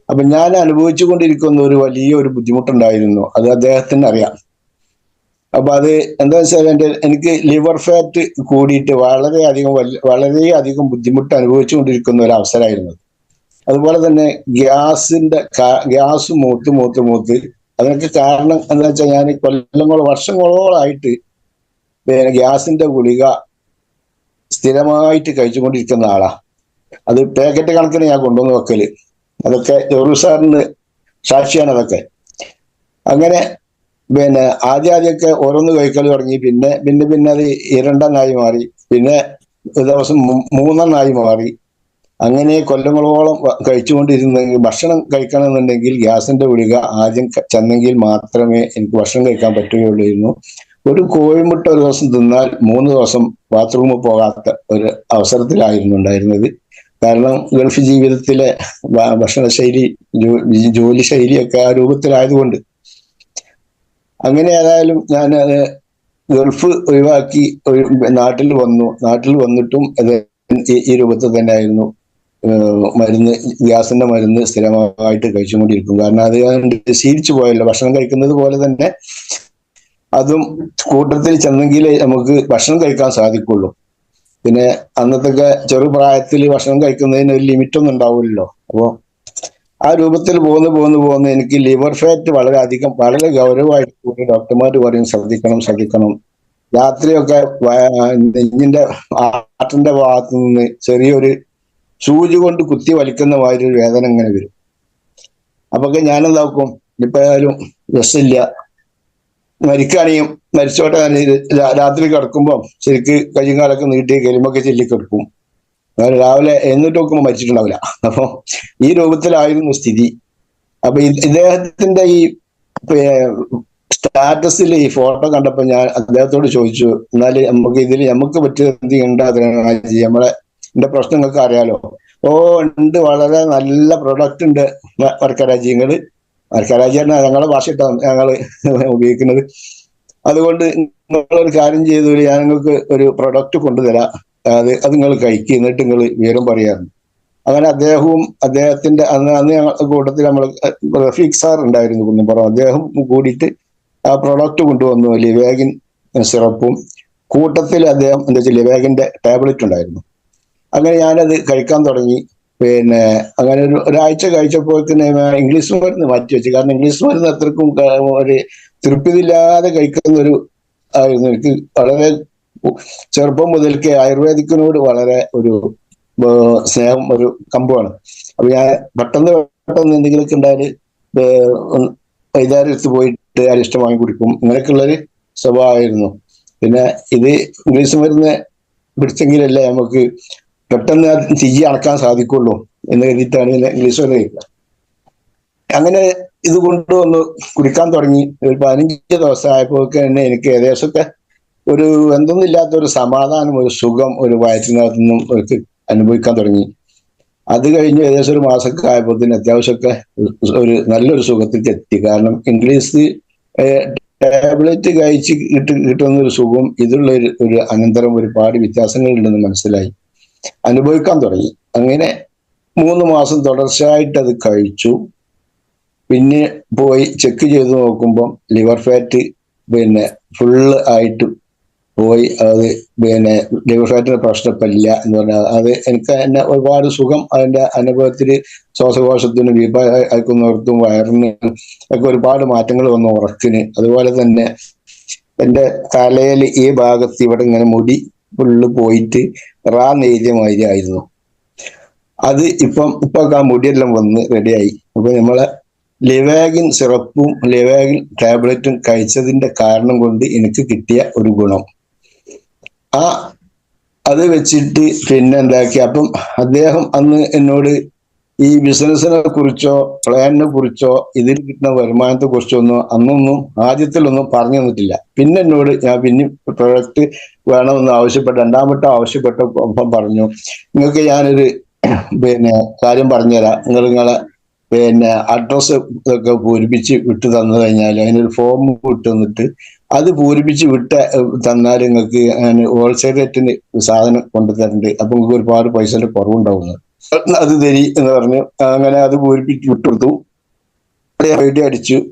അപ്പൊ ഞാൻ അനുഭവിച്ചു കൊണ്ടിരിക്കുന്ന ഒരു വലിയ ഒരു ബുദ്ധിമുട്ടുണ്ടായിരുന്നു. അത് അദ്ദേഹത്തിന് അറിയാം. അപ്പൊ അത് എന്താ വെച്ചാൽ എനിക്ക് ലിവർ ഫാറ്റ് കൂടിയിട്ട് വളരെയധികം ബുദ്ധിമുട്ട് അനുഭവിച്ചു കൊണ്ടിരിക്കുന്ന ഒരു അവസരമായിരുന്നു. അതുപോലെ തന്നെ ഗ്യാസ് മൂത്ത് അതിനൊക്കെ കാരണം എന്താ വെച്ചാൽ ഞാൻ വർഷങ്ങളോളായിട്ട് ഗ്യാസിന്റെ ഗുളിക സ്ഥിരമായിട്ട് കഴിച്ചുകൊണ്ടിരിക്കുന്ന ആളാ. അത് പാക്കറ്റ് കണക്കിന് ഞാൻ കൊണ്ടുവന്ന് വെക്കല്. അതൊക്കെ ജോറു സാക്ഷിയാണ് അതൊക്കെ. അങ്ങനെ ആദ്യമൊക്കെ ഓരോന്ന് കഴിക്കൽ തുടങ്ങി. പിന്നെ അത് ഇരണ്ടെണ്ണായി മാറി. പിന്നെ ഒരു ദിവസം മൂന്നെണ്ണായി മാറി. അങ്ങനെ കൊല്ലങ്ങളോളം കഴിച്ചുകൊണ്ടിരുന്നെങ്കിൽ ഭക്ഷണം കഴിക്കണമെന്നുണ്ടെങ്കിൽ ഗ്യാസിന്റെ ഗുളിക ആദ്യം ചെന്നെങ്കിൽ മാത്രമേ എനിക്ക് ഭക്ഷണം കഴിക്കാൻ പറ്റുകയുള്ളൂ. ഒരു കോഴിമുട്ട ഒരു ദിവസം തിന്നാൽ 3 ദിവസം ബാത്റൂമിൽ പോകാത്ത ഒരു അവസരത്തിലായിരുന്നു ഉണ്ടായിരുന്നത്. കാരണം ഗൾഫ് ജീവിതത്തിലെ ഭക്ഷണശൈലി, ജോലി ശൈലിയൊക്കെ ആ രൂപത്തിലായതുകൊണ്ട്. അങ്ങനെ ഏതായാലും ഞാൻ ഗൾഫ് ഒഴിവാക്കി നാട്ടിൽ വന്നു. നാട്ടിൽ വന്നിട്ടും ഈ രൂപത്തിൽ തന്നെ ആയിരുന്നു ഗ്യാസിന്റെ മരുന്ന് സ്ഥിരമായിട്ട് കഴിച്ചുകൊണ്ടിരിക്കും. കാരണം അത് ശീലിച്ചു പോയല്ലോ. ഭക്ഷണം കഴിക്കുന്നത് പോലെ തന്നെ അതും കൂട്ടത്തിൽ ചെന്നെങ്കിലേ നമുക്ക് ഭക്ഷണം കഴിക്കാൻ സാധിക്കുള്ളൂ. പിന്നെ അന്നത്തൊക്കെ ചെറുപ്രായത്തിൽ ഭക്ഷണം കഴിക്കുന്നതിന് ഒരു ലിമിറ്റൊന്നും ഉണ്ടാവില്ലല്ലോ. അപ്പോൾ ആ രൂപത്തിൽ പോന്ന് എനിക്ക് ലിവർ ഫാറ്റ് വളരെ ഗൗരവമായിട്ട് കൂടി ഡോക്ടർമാർ പറയും ശ്രദ്ധിക്കണം. രാത്രിയൊക്കെ നെഞ്ഞിന്റെ ആട്ടിന്റെ ഭാഗത്തു നിന്ന് ചെറിയൊരു സൂചി കൊണ്ട് കുത്തി വലിക്കുന്ന മാതിരി ഒരു വേദന ഇങ്ങനെ വരും. അപ്പൊക്കെ ഞാനെന്താക്കും, ഇപ്പൊ ഏതായാലും രസമില്ല, മരിച്ചോട്ടെ. രാത്രി കിടക്കുമ്പോൾ ശരിക്ക് കയ്യും കാലൊക്കെ നീട്ടി കെലിമൊക്കെ ചെല്ലിക്കിടക്കും. രാവിലെ എന്നിട്ട് നോക്കുമ്പോൾ മരിച്ചിട്ടുണ്ടാവില്ല. അപ്പൊ ഈ രൂപത്തിലായിരുന്നു സ്ഥിതി. അപ്പൊ ഇദ്ദേഹത്തിന്റെ ഈ സ്റ്റാറ്റസിൽ ഈ ഫോട്ടോ കണ്ടപ്പോ ഞാൻ അദ്ദേഹത്തോട് ചോദിച്ചു, എന്നാല് നമുക്ക് പറ്റിയ എന്ത് നമ്മളെ എന്റെ പ്രശ്നങ്ങൾക്ക് അറിയാലോ. ഉണ്ട്, വളരെ നല്ല പ്രൊഡക്റ്റ് ഉണ്ട് വർക്കരാജ്യങ്ങള്. വർക്കരാജ്യം ഞങ്ങളെ ഭാഷ ഞങ്ങള് ഉപയോഗിക്കുന്നത്. അതുകൊണ്ട് നിങ്ങളൊരു കാര്യം ചെയ്തു, ഞാൻ നിങ്ങൾക്ക് ഒരു പ്രൊഡക്റ്റ് കൊണ്ടുതരാം, അത് നിങ്ങൾ കഴിക്കുക, എന്നിട്ട് നിങ്ങൾ വിവരം പറയാറുണ്ട്. അങ്ങനെ അദ്ദേഹത്തിന്റെ അന്ന് ഞങ്ങളുടെ കൂട്ടത്തിൽ നമ്മൾ റഫീഖ് സാർ ഉണ്ടായിരുന്നു കുന്നുംപുറം. അദ്ദേഹം കൂടിയിട്ട് ആ പ്രൊഡക്റ്റ് കൊണ്ടുവന്നു, ലിവേഗിൻ സിറപ്പും കൂട്ടത്തിൽ അദ്ദേഹം എന്താ വെച്ചാൽ ലിവേഗിന്റെ ടാബ്ലറ്റ് ഉണ്ടായിരുന്നു. അങ്ങനെ ഞാനത് കഴിക്കാൻ തുടങ്ങി. അങ്ങനെ ഒരാഴ്ച കഴിച്ചപ്പോൾ ഇംഗ്ലീഷ് മരുന്ന് മാറ്റി വെച്ചു. കാരണം ഇംഗ്ലീഷ് മരുന്ന് അത്രക്കും ഒരു തൃപ്തിയില്ലാതെ കഴിക്കുന്ന ഒരു ആയിരുന്നു. എനിക്ക് വളരെ ചെറുപ്പം മുതൽക്കേ ആയുർവേദിക്കിനോട് വളരെ ഒരു സ്നേഹം, ഒരു കമ്പമാണ്. അപ്പൊ ഞാൻ പെട്ടെന്ന് എന്തെങ്കിലുമൊക്കെ ഉണ്ടായാല് വൈദ്യാരെടുത്ത് പോയിട്ട് അരിഷ്ടം വാങ്ങി കുടിക്കും. ഇങ്ങനെയൊക്കെയുള്ളൊരു സ്വഭാവമായിരുന്നു. പിന്നെ ഇത് ഇംഗ്ലീഷ് മരുന്ന് പിടിച്ചെങ്കിലല്ലേ നമുക്ക് പെട്ടെന്ന് തിജി അടക്കാൻ സാധിക്കുള്ളൂ എന്ന് കരുതിയിട്ടാണ് ഇംഗ്ലീഷ് മരുന്ന് കഴിക്കുക. അങ്ങനെ ഇത് കൊണ്ടുവന്ന് കുടിക്കാൻ തുടങ്ങി. ഒരു 15 ദിവസമായപ്പോൾ തന്നെ എനിക്ക് ഏകദേശമൊക്കെ ഒരു എന്തൊന്നുമില്ലാത്ത ഒരു സമാധാനം, ഒരു സുഖം ഒരു വയറ്റിനകത്തു നിന്നും എനിക്ക് അനുഭവിക്കാൻ തുടങ്ങി. അത് കഴിഞ്ഞ് ഏകദേശം ഒരു മാസമൊക്കെ ആയപ്പോൾ തന്നെ അത്യാവശ്യമൊക്കെ ഒരു നല്ലൊരു സുഖത്തേക്ക് എത്തി. കാരണം ഇംഗ്ലീഷ് ടാബ്ലറ്റ് കഴിച്ച് കിട്ടുന്ന ഒരു സുഖം ഇതുള്ള ഒരു അനന്തരം ഒരുപാട് വ്യത്യാസങ്ങളുണ്ടെന്ന് മനസ്സിലായി, അനുഭവിക്കാൻ തുടങ്ങി. അങ്ങനെ 3 മാസം തുടർച്ചയായിട്ട് അത് കഴിച്ചു. പിന്നെ പോയി ചെക്ക് ചെയ്ത് നോക്കുമ്പം ലിവർ ഫാറ്റ് ഫുള്ള് ആയിട്ട് പോയി. അത് ലിവർ ഫാറ്റിന്റെ പ്രശ്നമില്ല എന്ന് പറഞ്ഞാൽ അത് എനിക്ക് തന്നെ ഒരുപാട് സുഖം. അതിന്റെ അനുഭവത്തിൽ ശ്വാസകോശത്തിന് അയക്കുന്നവർക്കും വയറിന് ഒക്കെ ഒരുപാട് മാറ്റങ്ങൾ വന്നു, ഉറക്കിന്. അതുപോലെ തന്നെ എന്റെ തലയിൽ ഈ ഭാഗത്ത് ഇവിടെ ഇങ്ങനെ മുടി ഫുള്ള് പോയിട്ട് നെയ്തിയ മാതിരി ആയിരുന്നു. അത് ഇപ്പൊ ആ മുടിയെല്ലാം വന്ന് റെഡിയായി. അപ്പൊ നമ്മളെ ലിവേഗിൻ സിറപ്പും ലിവേഗിൻ ടാബ്ലറ്റും കഴിച്ചതിന്റെ കാരണം കൊണ്ട് എനിക്ക് കിട്ടിയ ഒരു ഗുണം അത് വെച്ചിട്ട് പിന്നെ എന്താക്കി. അപ്പം അദ്ദേഹം അന്ന് എന്നോട് ഈ ബിസിനസിനെ കുറിച്ചോ പ്ലാനിനെ കുറിച്ചോ ഇതിൽ കിട്ടുന്ന വരുമാനത്തെ കുറിച്ചോ അന്നൊന്നും ആദ്യത്തിലൊന്നും പറഞ്ഞു തന്നിട്ടില്ല. പിന്നെ എന്നോട് ഞാൻ പിന്നെ പ്രൊഡക്റ്റ് വേണമെന്ന് ആവശ്യപ്പെട്ട രണ്ടാമത്തെ ആവശ്യപ്പെട്ടപ്പം പറഞ്ഞു, നിങ്ങൾക്ക് ഞാനൊരു കാര്യം പറഞ്ഞുതരാം. നിങ്ങളെ അഡ്രസ്സ് ഒക്കെ പൂരിപ്പിച്ച് വിട്ടു തന്നു കഴിഞ്ഞാൽ അതിനൊരു ഫോം വിട്ടു തന്നിട്ട് അത് പൂരിപ്പിച്ച് തന്നാൽ നിങ്ങൾക്ക് ഹോൾസെയിൽ റേറ്റിന് സാധനം കൊണ്ടുതരുന്നുണ്ട്. അപ്പൊ നിങ്ങൾക്ക് ഒരുപാട് പൈസയുടെ കുറവുണ്ടാവുന്നത്. അത് തരി എന്ന് പറഞ്ഞു. അങ്ങനെ അത് പൂരിപ്പിച്ച് വിട്ടുകൊടുത്തു. ഐഡി അടിച്ചു.